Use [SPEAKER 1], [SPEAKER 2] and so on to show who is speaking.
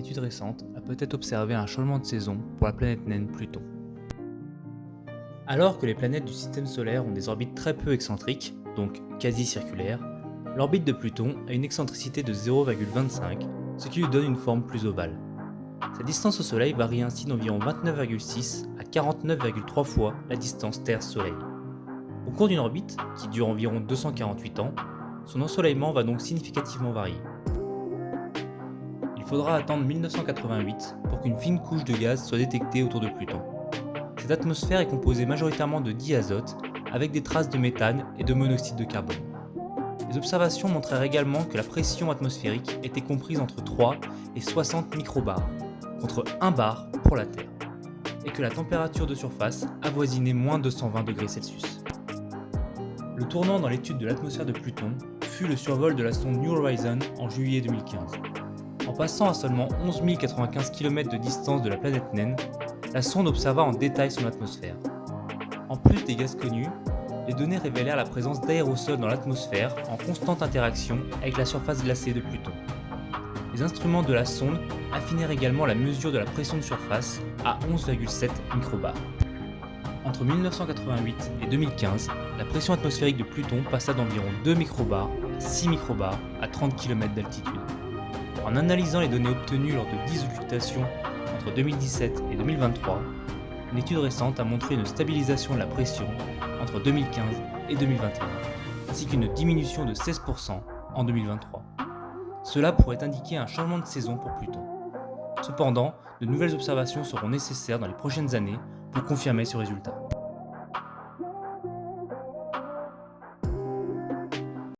[SPEAKER 1] étude récente a peut-être observé un changement de saison pour la planète naine Pluton. Alors que les planètes du système solaire ont des orbites très peu excentriques, donc quasi circulaires, l'orbite de Pluton a une excentricité de 0,25, ce qui lui donne une forme plus ovale. Sa distance au Soleil varie ainsi d'environ 29,6 à 49,3 fois la distance Terre-Soleil. Au cours d'une orbite, qui dure environ 248 ans, son ensoleillement va donc significativement varier. Il faudra attendre 1988 pour qu'une fine couche de gaz soit détectée autour de Pluton. Cette atmosphère est composée majoritairement de diazote, avec des traces de méthane et de monoxyde de carbone. Les observations montrèrent également que la pression atmosphérique était comprise entre 3 et 60 microbars, contre 1 bar pour la Terre, et que la température de surface avoisinait moins 220 degrés Celsius. Le tournant dans l'étude de l'atmosphère de Pluton fut le survol de la sonde New Horizons en juillet 2015. En passant à seulement 11 095 km de distance de la planète naine, la sonde observa en détail son atmosphère. En plus des gaz connus, les données révélèrent la présence d'aérosols dans l'atmosphère en constante interaction avec la surface glacée de Pluton. Les instruments de la sonde affinèrent également la mesure de la pression de surface à 11,7 microbars. Entre 1988 et 2015, la pression atmosphérique de Pluton passa d'environ 2 microbars à 6 microbars à 30 km d'altitude. En analysant les données obtenues lors de 10 occultations entre 2017 et 2023, une étude récente a montré une stabilisation de la pression entre 2015 et 2021, ainsi qu'une diminution de 16% en 2023. Cela pourrait indiquer un changement de saison pour Pluton. Cependant, de nouvelles observations seront nécessaires dans les prochaines années pour confirmer ce résultat.